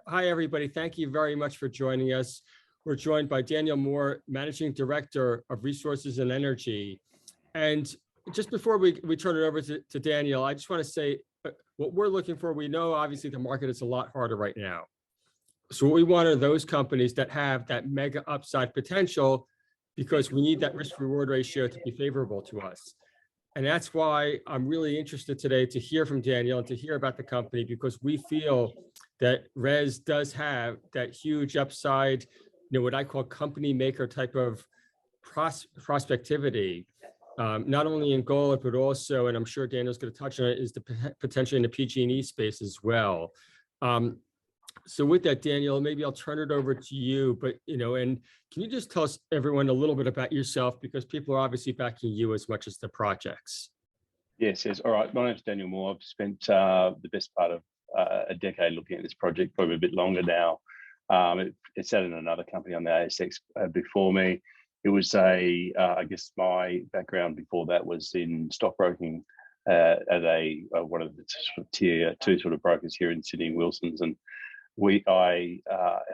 Hi, everybody. Thank you very much for joining us. We're joined by Daniel Moore, Managing Director of Resources and Energy. And just before we turn it over to Daniel, I just want to say what we're looking for. We know, obviously, the market is a lot harder right now. So what we want are those companies that have that mega upside potential, because we need that risk-reward ratio to be favorable to us. And that's why I'm really interested today to hear from Daniel and to hear about the company, because we feel that RES does have that huge upside, what I call company maker type of prospectivity, not only in gold, but also, and I'm sure Daniel's going to touch on it, is the potentially in the PG&E space as well. So with that, Daniel, maybe I'll turn it over to you, but, and can you just tell us, everyone, a little bit about yourself, because people are obviously backing you as much as the projects. Yes. All right. My name's Daniel Moore. I've spent the best part of a decade looking at this project, probably a bit longer now. It sat in another company on the ASX before me. It was I guess my background before that was in stockbroking at one of the sort of tier 2 sort of brokers here in Sydney, Wilson's, and I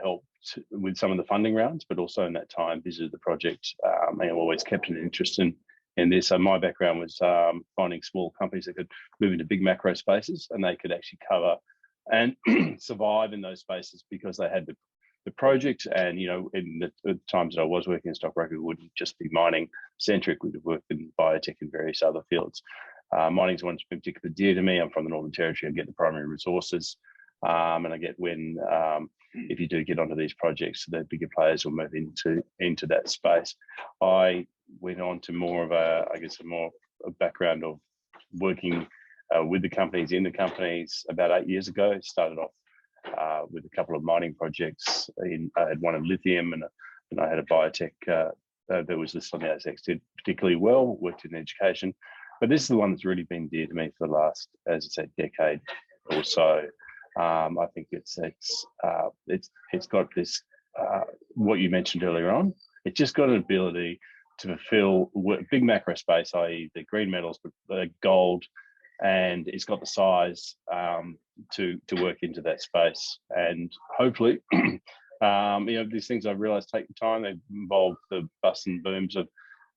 helped with some of the funding rounds, but also in that time visited the project and I've always kept an interest in this. So my background was finding small companies that could move into big macro spaces, and they could actually cover and survive in those spaces because they had the project. And in the times that I was working in stockbroker, it wouldn't just be mining centric. We'd have worked in biotech and various other fields. Mining's one that's been particularly dear to me. I'm from the Northern Territory. I get the primary resources. And I get when, if you do get onto these projects, the bigger players will move into that space. I went on to more of a background of working with the companies, in the companies about 8 years ago. Started off with a couple of mining projects. I had one in lithium, and I had a biotech that was listed on the ASX, did particularly well, worked in education. But this is the one that's really been dear to me for the last, as I said, decade or so. I think it's got this what you mentioned earlier on. It's just got an ability to fulfill big macro space, i.e. the green metals, but the gold, and it's got the size to work into that space. And hopefully, these things I've realised take time. They involve the busts and booms of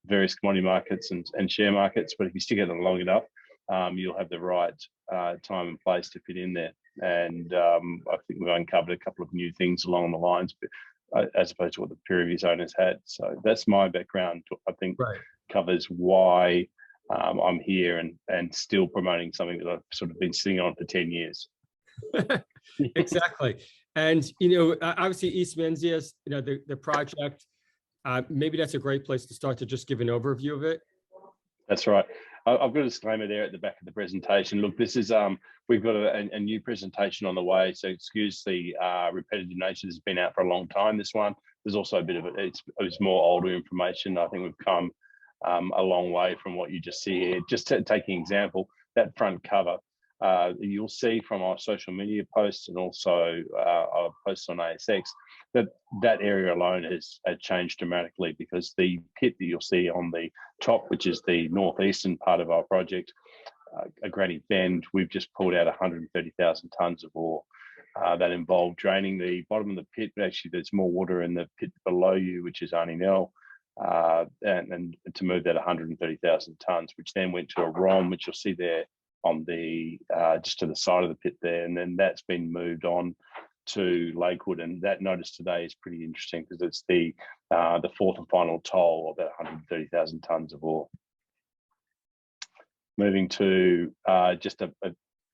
various commodity markets and share markets. But if you stick it in long enough, you'll have the right time and place to fit in there. And I think we've uncovered a couple of new things along the lines, but as opposed to what the previous owners had. So that's my background. I think covers why I'm here and still promoting something that I've sort of been sitting on for 10 years. Exactly. And, obviously East Menzies, the project, maybe that's a great place to start to just give an overview of it. That's right. I've got a disclaimer there at the back of the presentation. Look, this is we've got a new presentation on the way, so excuse the repetitive nature. This has been out for a long time, this one. There's also a bit of it's more older information. I think we've come a long way from what you just see here. Just taking an example, that front cover, you'll see from our social media posts and also our posts on ASX that area alone has changed dramatically, because the pit that you'll see on the top, which is the northeastern part of our project, a Granny Bend, we've just pulled out 130,000 tonnes of ore. That involved draining the bottom of the pit, but actually there's more water in the pit below you, which is Arnie Nell, and to move that 130,000 tonnes, which then went to a ROM, which you'll see there on the just to the side of the pit there, and then that's been moved on to Lakewood. And that notice today is pretty interesting because it's the fourth and final toll of that 130,000 tonnes of ore. Moving to just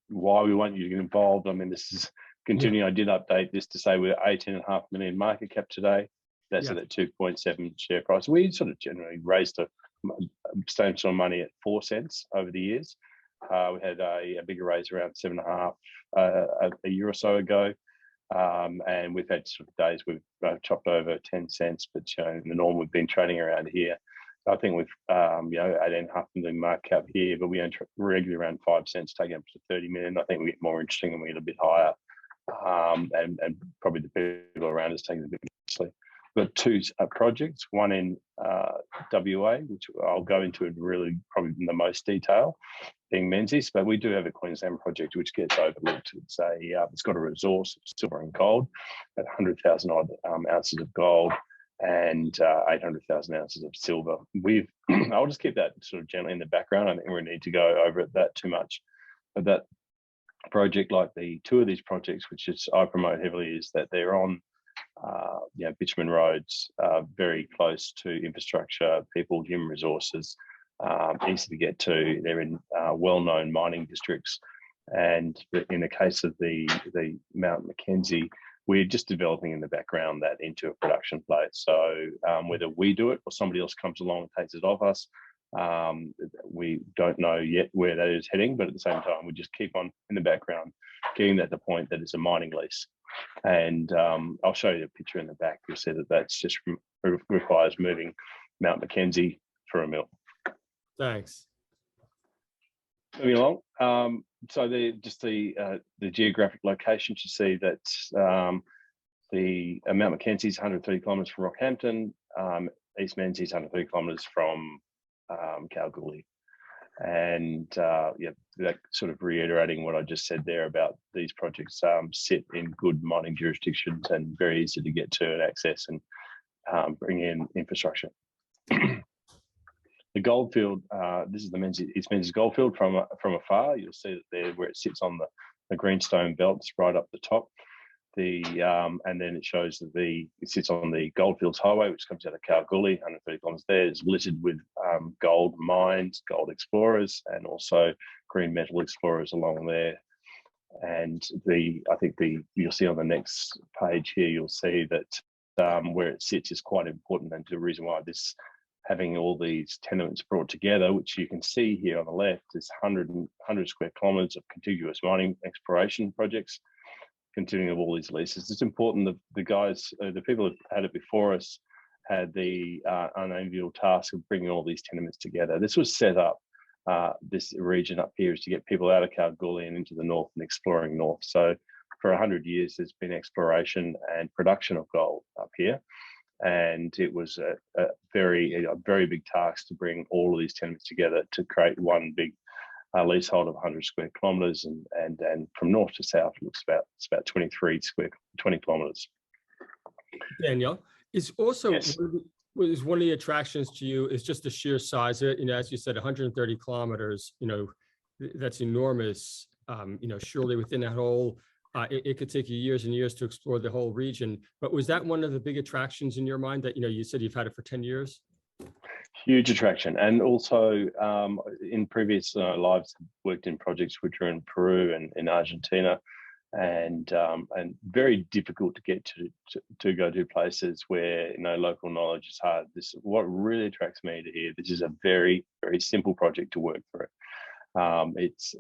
why we want you to get involved. I mean, this is continuing. I did update this to say we're 18.5 million market cap today. That's at that 2.7 share price. We sort of generally raised a same sort of money at 4 cents over the years. We had a bigger raise around 7.5 a year or so ago. And we've had sort of days we've chopped over 10 cents, but in the norm we've been trading around here. I think we've 18.5 million market cap here, but we earn regularly around 5 cents, taking up to 30 million. I think we get more interesting when we get a bit higher, and probably the people around us taking a bit more seriously. We've got two projects, one in WA, which I'll go into in really probably in the most detail, being Menzies, but we do have a Queensland project which gets overlooked. It's got a resource of silver and gold at 100,000 odd ounces of gold and 800,000 ounces of silver. I'll just keep that sort of gently in the background. I think we need to go over that too much. But that project, like the two of these projects, which I promote heavily, is that they're on bitumen roads, very close to infrastructure, people, human resources, easy to get to. They're in well-known mining districts. And in the case of the Mount McKenzie, we're just developing in the background that into a production place. So whether we do it or somebody else comes along and takes it off us, we don't know yet where that is heading, but at the same time, we just keep on in the background, getting that to the point that it's a mining lease. And I'll show you a picture in the back. You'll see that that's just requires moving Mount McKenzie for a mill. Thanks. Moving along. So the geographic location to see that the Mount McKenzie is 130 kilometres from Rockhampton. East Menzies is 130 kilometres from Kalgoorlie. And that sort of reiterating what I just said there about these projects sit in good mining jurisdictions and very easy to get to and access and bring in infrastructure. The Goldfield, this is the East Menzies Goldfield from afar. You'll see that there where it sits on the greenstone belts right up the top. And then it shows that it sits on the Goldfields Highway, which comes out of Kalgoorlie, 130 kilometres there. It's littered with gold mines, gold explorers, and also green metal explorers along there. And you'll see on the next page here, you'll see that where it sits is quite important, and the reason why having all these tenements brought together, which you can see here on the left, is 100 square kilometres of contiguous mining exploration projects, continuing of all these leases. It's important that the people who've had it before us had the unenviable task of bringing all these tenements together. This was set up, this region up here is to get people out of Kalgoorlie and into the north and exploring north. So for 100 years, there's been exploration and production of gold up here. And it was a very big task to bring all of these tenements together to create one big leasehold of 100 square kilometres, and from north to south, it's about 20 kilometres. Daniel, is also Yes. one of the attractions to you is just the sheer size of it. As you said, 130 kilometers. That's enormous. Surely within that whole, it could take you years and years to explore the whole region. But was that one of the big attractions in your mind that you said you've had it for 10 years? Huge attraction, and also in previous lives worked in projects which are in Peru and in Argentina, and very difficult to get to go to places where local knowledge is hard. What really attracts me to here. This is a very simple project to work through. It's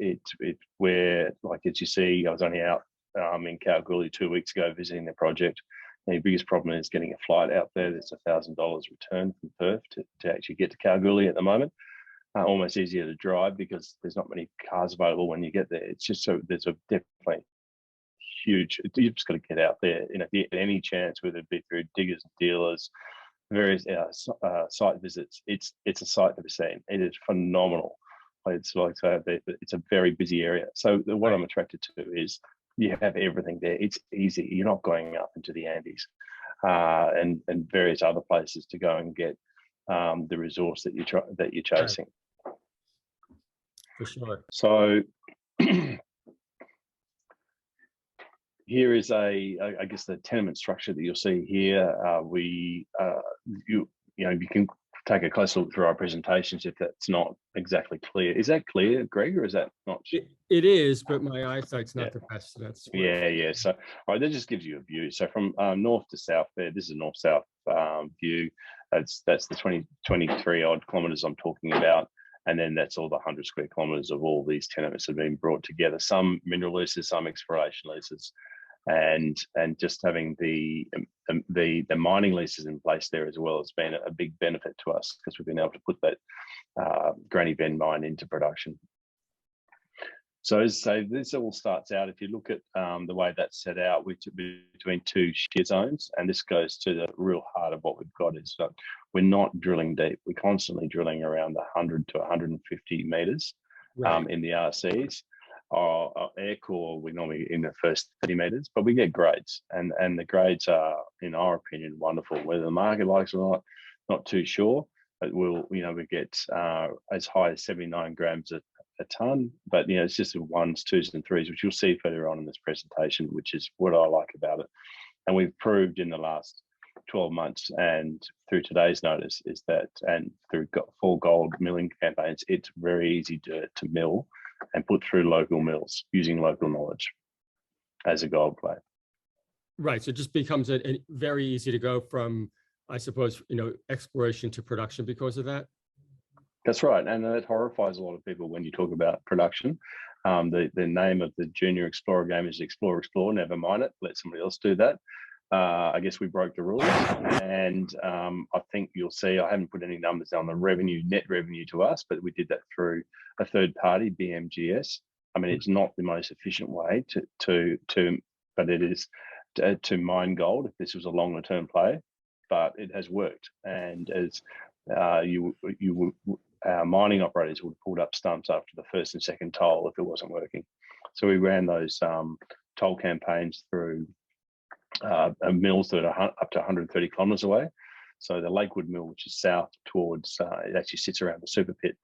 where, like as you see, I was only out in Kalgoorlie 2 weeks ago visiting the project. The biggest problem is getting a flight out there. There's $1,000 return from Perth to actually get to Kalgoorlie at the moment. Almost easier to drive because there's not many cars available when you get there. It's just there's a definitely huge. You've just got to get out there. If you get any chance, whether it be through diggers and dealers, various site visits, it's a sight to be seen. It is phenomenal. It's like it's a very busy area. So what I'm attracted to is you have everything there. It's easy. You're not going up into the Andes and various other places to go and get the resource that you're chasing. For sure. So here is I guess the tenement structure that you'll see here. You can take a close look through our presentations if that's not exactly clear. Is that clear, Greg, or is that not? It is, but my eyesight's not the best. So that's yeah. So, all right, that just gives you a view. So from north to south there, this is a north-south view. That's the 23 odd kilometres I'm talking about. And then that's all the 100 square kilometres of all these tenements have been brought together. Some mineral leases, some exploration leases. And just having the mining leases in place there as well has been a big benefit to us because we've been able to put that Granny Bend mine into production. So as I say, this all starts out, if you look at the way that's set out, between two shear zones, and this goes to the real heart of what we've got is that we're not drilling deep. We're constantly drilling around 100 to 150 meters in the RCs. Our air core, we're normally in the first 30 meters, but we get grades, and the grades are, in our opinion, wonderful. Whether the market likes it or not too sure, but we get as high as 79 grams a ton, but it's just the ones, twos, and threes, which you'll see further on in this presentation, which is what I like about it. And we've proved in the last 12 months and through today's notice is that, and through full gold milling campaigns, it's very easy to mill and put through local mills using local knowledge as a gold play. Right. So it just becomes a very easy to go from, I suppose, exploration to production because of that. That's right, and that horrifies a lot of people when you talk about production. The name of the junior explorer game is Explore. Never mind it. Let somebody else do that. I guess we broke the rules, and I think you'll see. I haven't put any numbers on the net revenue to us, but we did that through a third party, BMGS. I mean, it's not the most efficient way but it is to mine gold. If this was a longer term play, but it has worked, and as our mining operators would have pulled up stumps after the first and second toll if it wasn't working. So we ran those toll campaigns through mills that are up to 130 kilometres away. So the Lakewood mill, which is south towards, it actually sits around the super pit.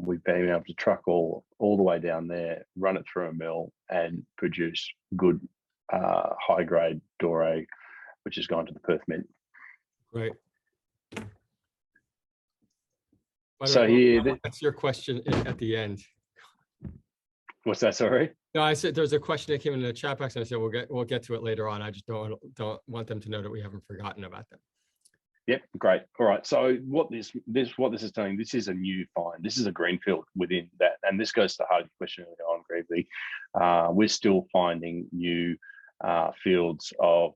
We've been able to truck all the way down there, run it through a mill, and produce good high grade doré, which has gone to the Perth Mint. Right. So here, that's your question at the end. What's that? Sorry. No, I said there's a question that came in the chat box, and I said we'll get to it later on. I just don't want them to know that we haven't forgotten about them. Yep, great. All right. So what this is telling, this is a new find. This is a greenfield within that, and this goes to the heart of your question on Gravely. We're still finding new fields of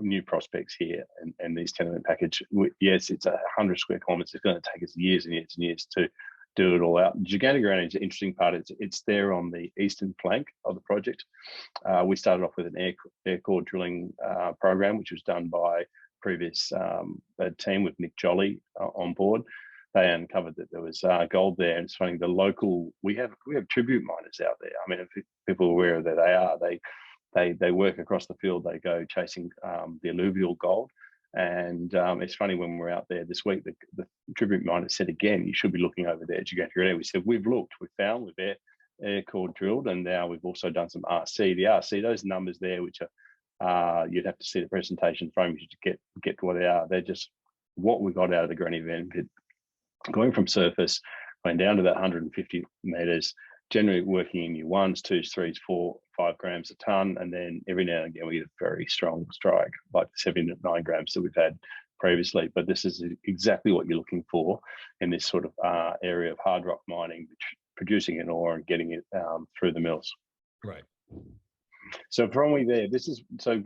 new prospects here, and these tenement package. Yes, it's 100 square kilometres. It's going to take us years and years and years to do it all out. Gigantic Granite is an interesting part. It's there on the eastern flank of the project. We started off with an air core drilling program, which was done by previous team with Nick Jolly on board. They uncovered that there was gold there, and it's funny. The local we have tribute miners out there. I mean, if people are aware of that, they work across the field. They go chasing the alluvial gold. And it's funny, when we're out there this week, the tribute miner said again, you should be looking over there. We said, we've looked, we've found, we've air core drilled, and now we've also done some RC. The RC, those numbers there, which are, you'd have to see the presentation from you to get to what they are. They're just what we got out of the Granny Van pit. Going from surface, going down to that 150 meters, generally working in your 1s, 2s, 3s, 4, 5 grams a ton, and then every now and again we get a very strong strike like the 79 grams that we've had previously. But this is exactly what you're looking for in this sort of area of hard rock mining, producing an ore and getting it through the mills. Right. So from we there,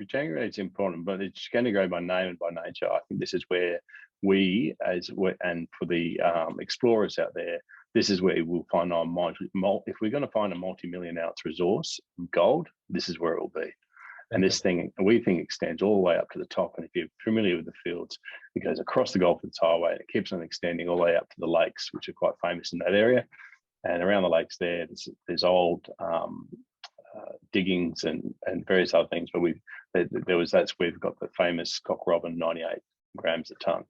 January is important, but it's going to go by name and by nature. I think this is where and for the explorers out there, this is where we'll find our if we're going to find a multi-million ounce resource of gold, this is where it will be. And this thing, we think, extends all the way up to the top. And if you're familiar with the fields, it goes across the Goldfield Highway, and it keeps on extending all the way up to the lakes, which are quite famous in that area. And around the lakes there's old diggings and various other things. But that's where we've got the famous Cock Robin 98 grams a ton.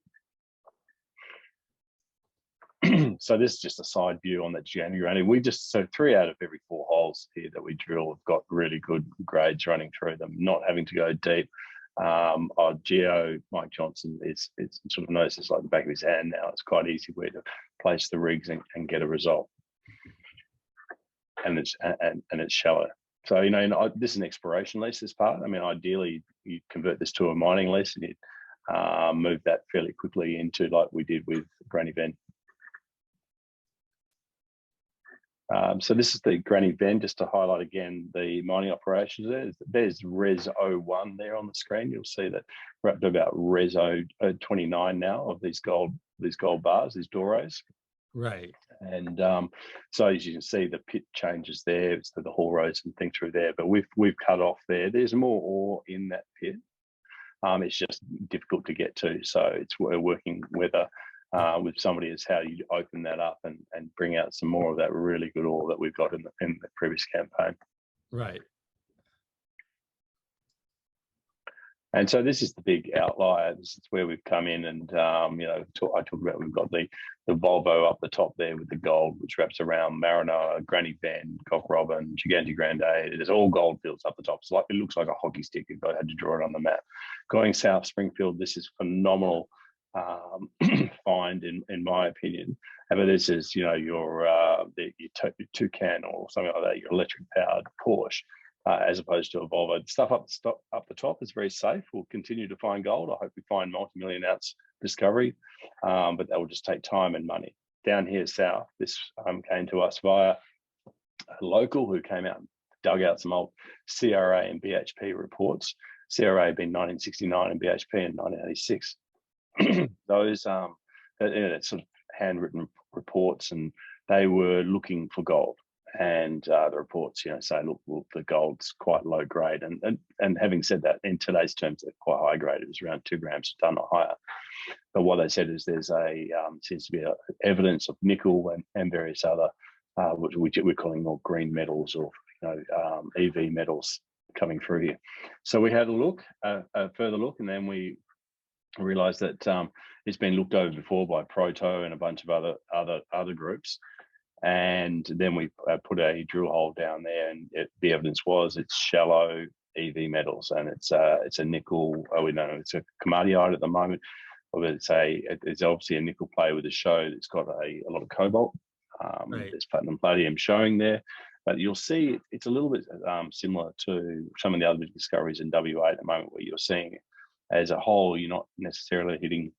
So this is just a side view on that January. So 3 out of every 4 holes here that we drill have got really good grades running through them, not having to go deep. Our geo, Mike Johnson, it's sort of knows this like the back of his hand now. It's quite easy where to place the rigs and get a result. And it's shallow. So, this is an exploration lease, this part. I mean, ideally, you convert this to a mining lease and you move that fairly quickly into like we did with Granny Ven. So this is the Granny Ven, just to highlight again the mining operations there. There's Res 01 there on the screen. You'll see that we're up to about Res 29 now of these gold bars, these dorés. Right. And so as you can see, the pit changes there, so the haul roads and things through there. But we've cut off there. There's more ore in that pit. It's just difficult to get to. So we're working with somebody as how you open that up and bring out some more of that really good ore that we've got in the previous campaign. Right. And so this is the big outlier. This is where we've come in, and I talk about we've got the Volvo up the top there with the gold, which wraps around Maranoa, Granny Bend, Cock Robin, Gigante Grande. There's all Goldfields up the top. So it looks like a hockey stick if I had to draw it on the map. Going south, Springfield, this is phenomenal find in my opinion. But this is your Toucan or something like that, your electric powered Porsche. As opposed to a Volvo. Stuff up the top is very safe. We'll continue to find gold. I hope we find multi-million ounce discovery, but that will just take time and money. Down here south, this came to us via a local who came out and dug out some old CRA and BHP reports. CRA being 1969 and BHP in 1986. Those that's sort of handwritten reports, and they were looking for gold. And the reports, say, look, the gold's quite low grade. And having said that, in today's terms, they're quite high grade. It was around 2 grams a tonne or higher. But what they said is there's seems to be evidence of nickel and various other, which we're calling more green metals or EV metals coming through here. So we had a further look, and then we realised that it's been looked over before by Proto and a bunch of other groups. And then we put a drill hole down there, and the evidence was it's shallow EV metals, and it's a nickel. We know it's a komatiite at the moment, but it's obviously a nickel play with a show that's got a lot of cobalt. Right. There's platinum, palladium showing there, but you'll see it's a little bit similar to some of the other discoveries in WA at the moment, where you're seeing as a whole, you're not necessarily hitting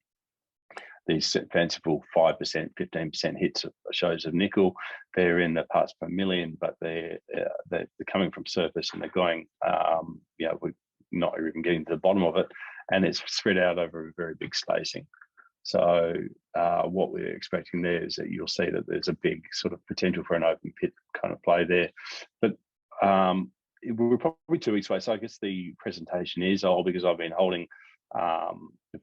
these fanciful 5%, 15% hits shows of nickel. They're in the parts per million, but they're coming from surface, and they're going, we're not even getting to the bottom of it, and it's spread out over a very big spacing. So what we're expecting there is that you'll see that there's a big sort of potential for an open pit kind of play there. But we're probably 2 weeks away. So I guess the presentation is old because I've been holding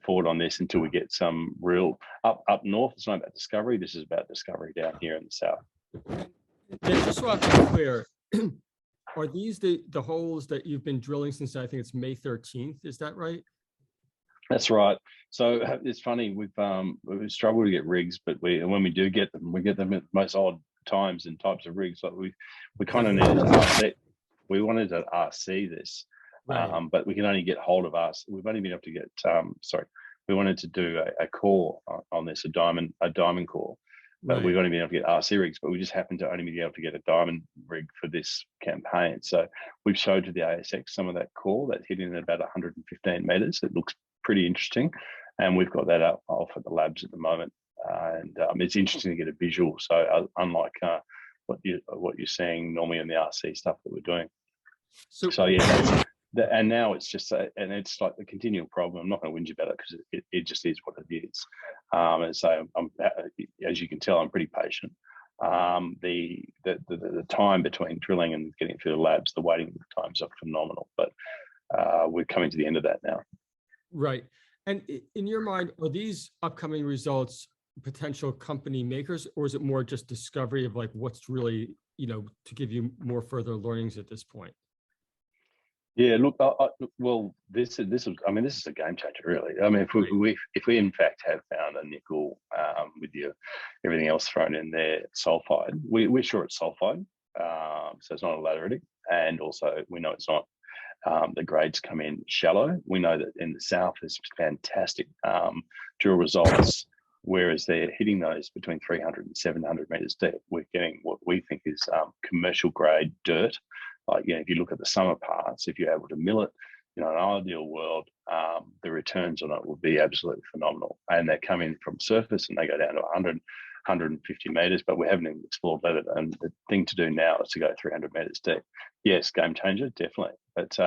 forward on this until we get some real up north. It's not about discovery. This is about discovery down here in the south. Just so I'm clear, are these the holes that you've been drilling since I think it's May 13th? Is that right? That's right. So it's funny, we've struggled to get rigs, but when we do get them, we get them at the most odd times and types of rigs. Like we kind of needed to RC. We wanted to RC this. Right. But we can only get hold of us. We've only been able to get, we wanted to do a core on this, a diamond core, but Right. we've only been able to get RC rigs, but we just happened to only be able to get a diamond rig for this campaign. So we've showed to the ASX some of that core that's hitting at about 115 meters. It looks pretty interesting. And we've got that up off at the labs at the moment. And it's interesting to get a visual. So unlike what you're seeing normally in the RC stuff that we're doing. So yeah, and now it's just and it's like the continual problem. I'm not going to whinge about it because it just is what it is. And so I'm, as you can tell, I'm pretty patient. The time between drilling and getting through the labs, the waiting times are phenomenal. But we're coming to the end of that now. Right. And in your mind, are these upcoming results potential company makers, or is it more just discovery of like what's really, to give you more further learnings at this point? Yeah, look, well, this is a game changer, really. I mean, if we in fact have found a nickel with everything else thrown in there, sulfide, we're sure it's sulfide, so it's not a lateritic, and also we know it's not. The grades come in shallow. We know that in the south there's fantastic drill results, whereas they're hitting those between 300 and 700 meters deep. We're getting what we think is commercial grade dirt. Like, if you look at the summer parts, if you're able to mill it, in an ideal world, the returns on it would be absolutely phenomenal. And they come in from surface and they go down to 100, 150 meters, but we haven't even explored that. And the thing to do now is to go 300 meters deep. Yes, game changer, definitely. But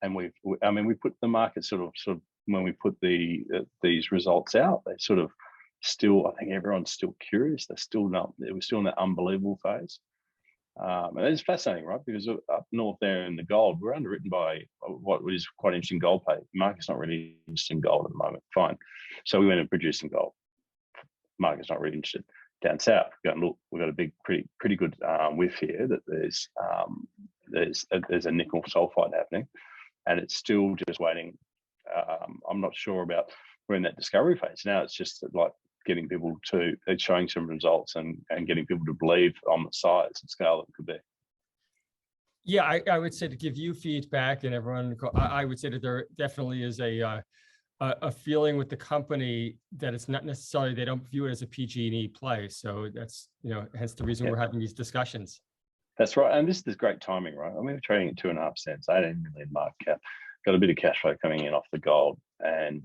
and we put the market sort of when we put these results out, they sort of still, I think everyone's still curious. They're still not, it was still in that unbelievable phase. And it's fascinating, right? Because up north there in the gold, we're underwritten by what is quite interesting gold play. Market's not really interested in gold at the moment. Fine. So we went and produced some gold. Market's not really interested. Down south, look, we've got a big, pretty good whiff here that there's a nickel sulfide happening, and it's still just waiting. I'm not sure about, we're in that discovery phase now. It's just like getting people to, it's showing some results and getting people to believe on the size and scale that it could be. Yeah, I would say, to give you feedback and everyone, I would say that there definitely is a feeling with the company that it's not necessarily, they don't view it as a PG&E play. So that's, hence the reason we're having these discussions. That's right. And this is great timing, right? I mean, we're trading at 2.5 cents, 18 million market cap, got a bit of cash flow coming in off the gold, and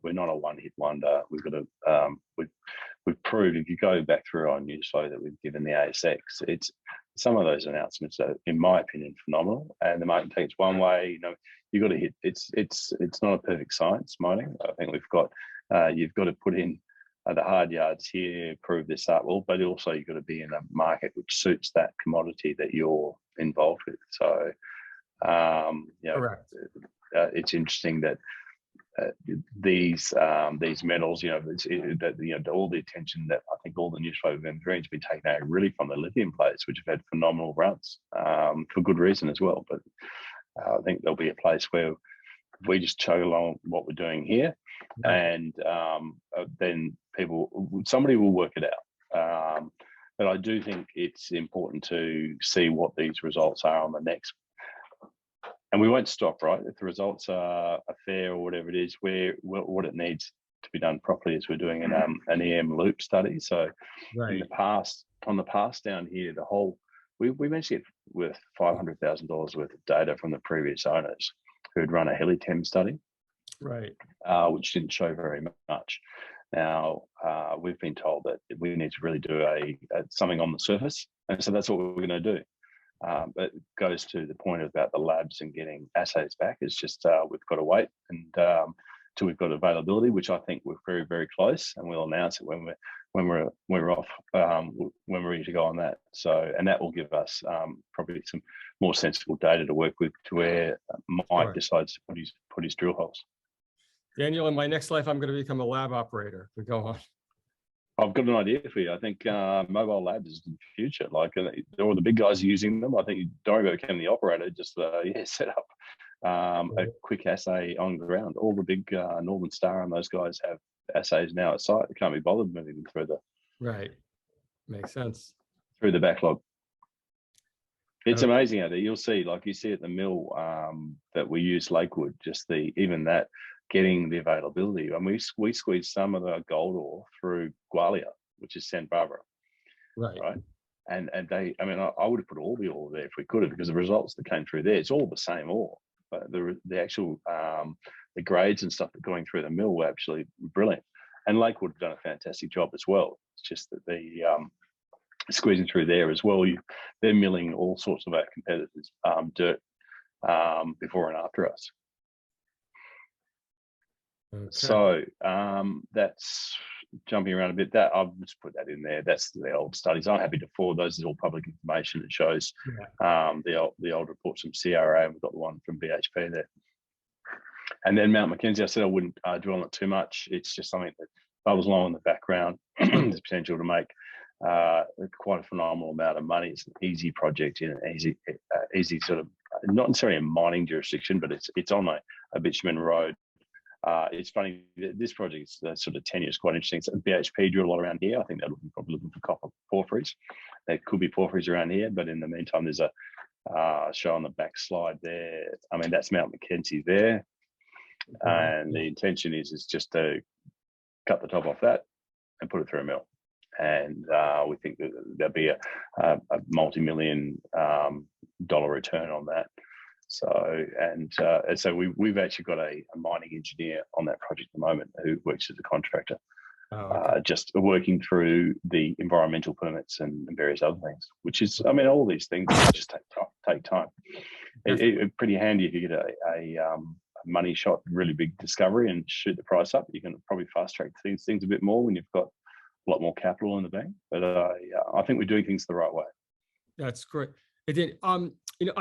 we're not a one-hit wonder. We've got a, we've proved, if you go back through our news flow that we've given the ASX, it's some of those announcements are, in my opinion, phenomenal. And the market takes one way, you've got to hit, it's not a perfect science, mining. I think we've got, you've got to put in the hard yards here, prove this up, but also you've got to be in a market which suits that commodity that you're involved with. So, Correct. It's interesting that these metals, all the attention that I think all the news flow of them has been taken out really from the lithium players, which have had phenomenal runs for good reason as well. But I think there'll be a place where we just chug along what we're doing here, and then somebody will work it out. But I do think it's important to see what these results are on the next. And we won't stop, right? If the results are fair or whatever it is, what it needs to be done properly is we're doing an EM loop study. So in the past, down here, the whole, we managed to get worth $500,000 worth of data from the previous owners who had run a helitem study, which didn't show very much. Now, we've been told that we need to really do something on the surface. And so that's what we're going to do. But it goes to the point about the labs and getting assays back. It's just we've got to wait till we've got availability, which I think we're very, very close, and we'll announce it when we're off, when we're ready to go on that. So, and that will give us probably some more sensible data to work with, to where Mike decides to put his drill holes. Daniel, in my next life, I'm going to become a lab operator. We go on. I've got an idea for you. I think mobile labs is the future. Like, all the big guys are using them. I think you don't go become the operator, just set up a quick assay on ground. All the big Northern Star and those guys have assays now at site. They can't be bothered moving them through makes sense, through the backlog. It's amazing out there. You'll see, like you see at the mill that we use Lakewood, just even that, getting the availability. And we squeeze some of the gold ore through Gwalia, which is Santa Barbara, right? And they, I mean, I would have put all the ore there if we could have, because the results that came through there, it's all the same ore, but the actual the grades and stuff that going through the mill were actually brilliant. And Lakewood have done a fantastic job as well. It's just that the squeezing through there as well, they're milling all sorts of our competitors dirt before and after us. So that's jumping around a bit. That I've just put that in there. That's the old studies. I'm happy to forward those. Is all public information. It shows the old reports from CRA, and we've got the one from BHP there. And then Mount McKenzie, I said I wouldn't dwell on it too much. It's just something that bubbles along in the background. There's potential to make quite a phenomenal amount of money. It's an easy project in an easy sort of, not necessarily a mining jurisdiction, but it's on a bitumen road. It's funny, this project is sort of tenure is quite interesting. So BHP drill a lot around here. I think they're probably looking for copper porphyries. There could be porphyries around here, but in the meantime, there's a show on the back slide there. I mean, that's Mount McKenzie there. And the intention is just to cut the top off that and put it through a mill. And we think that there'll be a multi-million dollar return on that. So, and so we've actually got a mining engineer on that project at the moment who works as a contractor, just working through the environmental permits and various other things, which is, I mean, all these things just take time. It's pretty handy if you get money shot, really big discovery and shoot the price up. You can probably fast track things a bit more when you've got a lot more capital in the bank. But I think we're doing things the right way. That's great. It did. I'm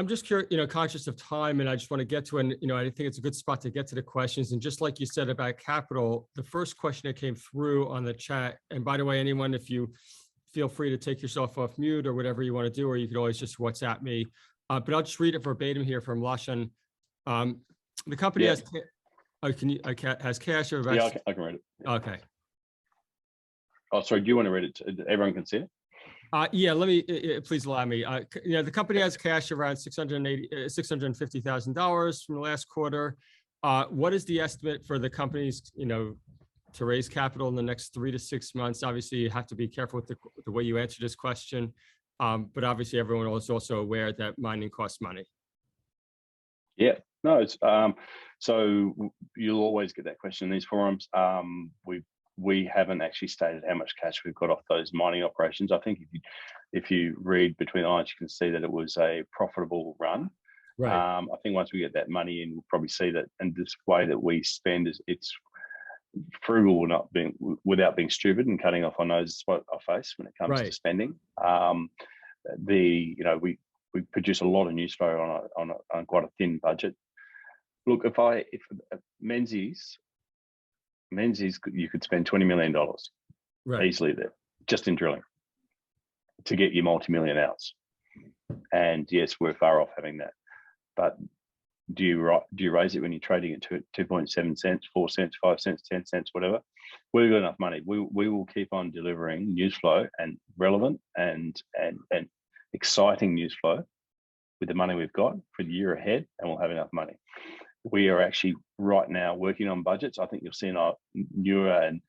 just curious, conscious of time, and I just want to get to, and I think it's a good spot to get to the questions. And just like you said about capital, the first question that came through on the chat, and by the way, anyone, if you feel free to take yourself off mute or whatever you want to do, or you could always just WhatsApp me. But I'll just read it verbatim here from Lashan. The company has cash of about. Yeah, I can read it. Okay. Oh, sorry. Do you want to read it? Everyone can see it. Yeah, let me, please allow me. The company has cash around $650,000 from the last quarter. What is the estimate for the companies, to raise capital in the next 3 to 6 months? Obviously, you have to be careful with the way you answer this question. But obviously, everyone is also aware that mining costs money. Yeah, no, it's so you'll always get that question in these forums. We haven't actually stated how much cash we've got off those mining operations. I think if you read between the lines, you can see that it was a profitable run. Right. I think once we get that money in, we'll probably see that. And this way that we spend it's frugal, without being stupid and cutting off our noses what I face when it comes to spending. We produce a lot of news flow on quite a thin budget. Look, if Menzies, you could spend $20 million easily there, just in drilling, to get your multi-million ounce. And yes, we're far off having that. But do you raise it when you're trading at 2.7 cents, 4 cents, 5 cents, 10 cents, whatever? We've got enough money. We will keep on delivering news flow and relevant and exciting news flow with the money we've got for the year ahead, and we'll have enough money. We are actually right now working on budgets. I think you'll see in our newer and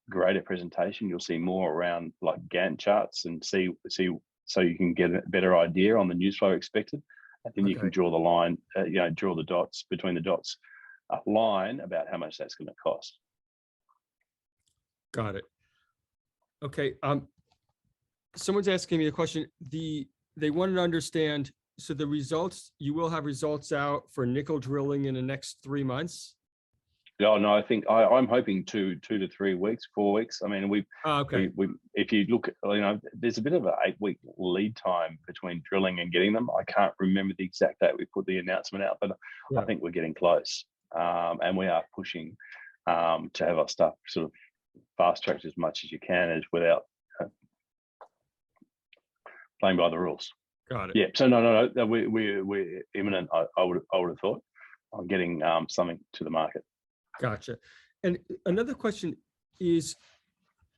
greater presentation, you'll see more around like Gantt charts and see so you can get a better idea on the news flow expected. And then you can draw the line, draw the dots between the dots, a line about how much that's going to cost. Got it. Okay. Someone's asking me a question. They wanted to understand, so the results, you will have results out for nickel drilling in the next 3 months? Oh, no, I think I'm hoping 2 to 3 weeks, 4 weeks. I mean, if you look at, there's a bit of an 8-week lead time between drilling and getting them. I can't remember the exact date we put the announcement out, but I think we're getting close. And we are pushing to have our stuff sort of fast tracked as much as you can, without playing by the rules. Got it. Yeah. So no, we're imminent. I would have thought on getting something to the market. Gotcha. And another question is,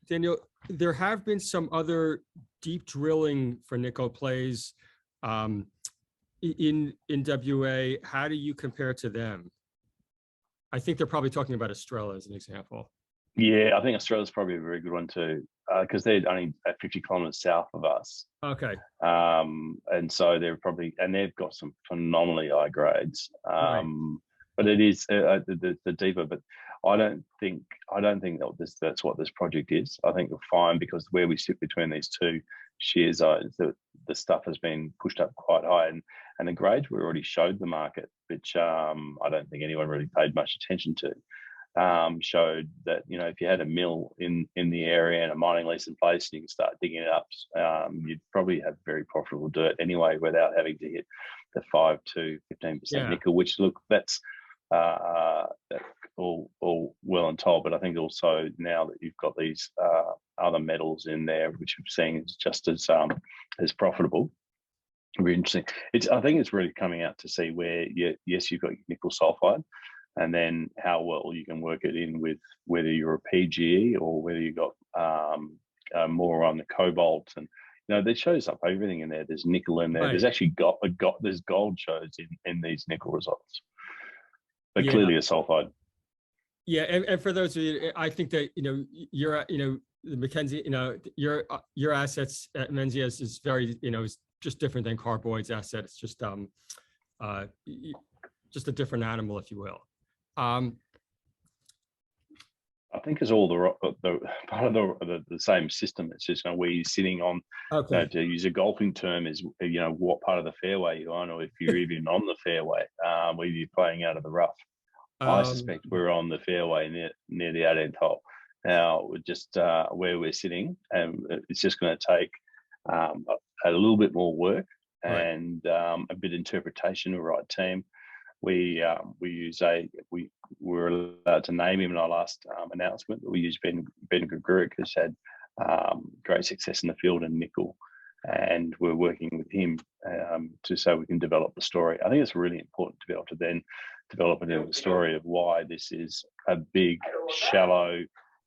Daniel, there have been some other deep drilling for nickel plays in WA. How do you compare to them? I think they're probably talking about Australia as an example. Yeah, I think Australia's probably a very good one too, because they're only at 50 kilometers south of us. Okay. And so they've got some phenomenally high grades. But it is the deeper. But I don't think that's what this project is. I think you'll find, because where we sit between these two shear zones, the stuff has been pushed up quite high, and the grades we already showed the market, which I don't think anyone really paid much attention to. Showed that if you had a mill in the area and a mining lease in place, and you can start digging it up, you'd probably have very profitable dirt anyway, without having to hit the 5 to 15% nickel. Which, look, that's all well and told, but I think also now that you've got these other metals in there, which we're seeing is just as profitable. It'll be interesting. I think it's really coming out to see where you've got your nickel sulfide, and then how well you can work it in with whether you're a PGE or whether you got more on the cobalt. And there shows up everything in there. There's nickel in there. Right. There's actually there's gold shows in these nickel results, but clearly a sulfide. Yeah, and for those of you, I think that you're the McKenzie, your assets at Menzies is very is just different than Carboyd's asset. It's just a different animal, if you will. I think it's all the part of the same system. It's just where you're sitting on. Okay. To use a golfing term, is what part of the fairway you're on, or if you're even on the fairway, whether you're playing out of the rough. I suspect we're on the fairway near the 18th hole. Now, we're just where we're sitting, and it's just going to take a little bit more work and a bit of interpretation of the right team. We were allowed to name him in our last announcement. We used Ben Gregoric, who's had great success in the field in nickel, and we're working with him so we can develop the story. I think it's really important to be able to then develop a story of why this is a big, shallow,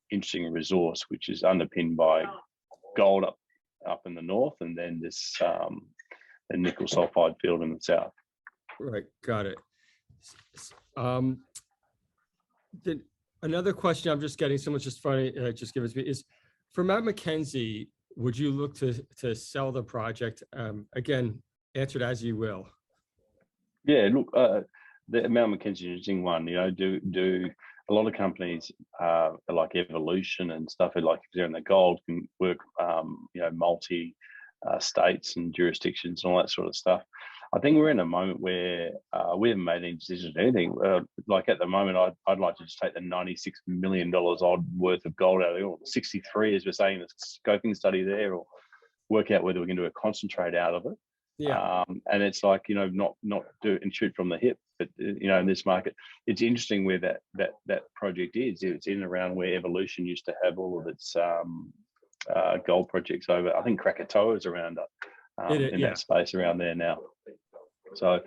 interesting resource, which is underpinned by gold up in the north, and then this the nickel sulfide field in the south. Right, got it. Another question I'm just getting, someone's just funny, just give it to me, is for Mount McKenzie, would you look to sell the project? Again, answered as you will. Yeah, look, the Mount McKenzie is an interesting one. You know, do a lot of companies like Evolution and stuff like if they're in the gold can work, you know, multi states and jurisdictions and all that sort of stuff. I think we're in a moment where we haven't made any decisions on anything. Like at the moment, I'd like to just take the $96 million odd worth of gold out of it, or 63 as we're saying in the scoping study there, or work out whether we can do a concentrate out of it. Yeah. And it's like, you know, not do it and shoot from the hip, but you know, in this market, it's interesting where that project is. It's in and around where Evolution used to have all of its gold projects over. I think Krakatoa is around that space around there now. So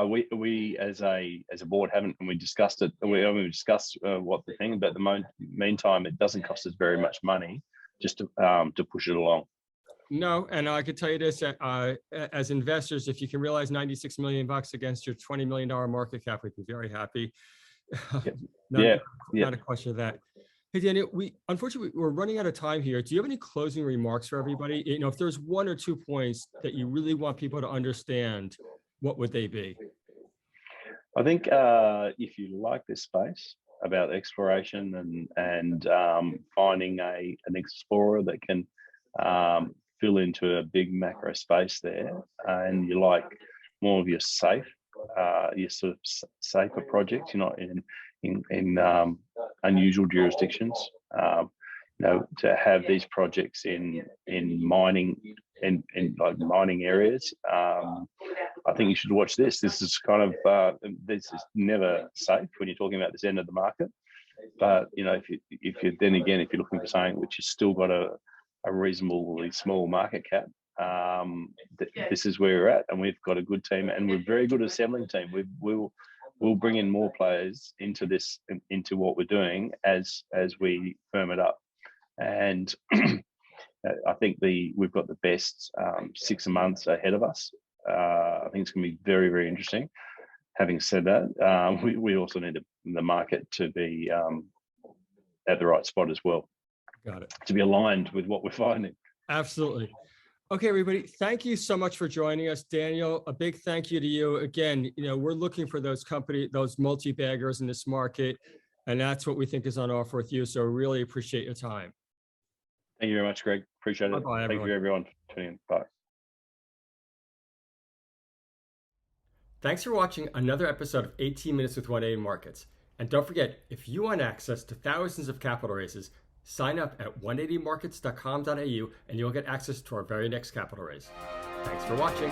we as a board haven't, and we discussed it. We discussed what the thing, but at the meantime, it doesn't cost us very much money just to push it along. No, and I could tell you this, as investors, if you can realize 96 million bucks against your $20 million market cap, we'd be very happy. Not a question of that. Hey, Daniel, unfortunately, we're running out of time here. Do you have any closing remarks for everybody? You know, if there's one or two points that you really want people to understand, what would they be? I think if you like this space about exploration and finding an explorer that can fill into a big macro space there, and you like more of your sort of safer projects, you're not in unusual jurisdictions. You know, to have these projects in mining in like mining areas, I think you should watch this. This is kind of this is never safe when you're talking about this end of the market. But you know, if you then again, if you're looking for something which has still got a reasonably small market cap, this is where we're at, and we've got a good team, and we're very good at assembling team. We'll bring in more players into this, into what we're doing as we firm it up. And I think we've got the best 6 months ahead of us. I think it's going to be very, very interesting. Having said that, we also need the market to be at the right spot as well. Got it. To be aligned with what we're finding. Absolutely. Okay, everybody, thank you so much for joining us. Daniel, a big thank you to you. Again, you know, we're looking for those multi-baggers in this market, and that's what we think is on offer with you. So really appreciate your time. Thank you very much, Greg. Appreciate it. Bye, Thank you, everyone, for tuning in. Bye. Thanks for watching another episode of 18 Minutes with 180 Markets. And don't forget, if you want access to thousands of capital raises, sign up at 180markets.com.au and you'll get access to our very next capital raise. Thanks for watching.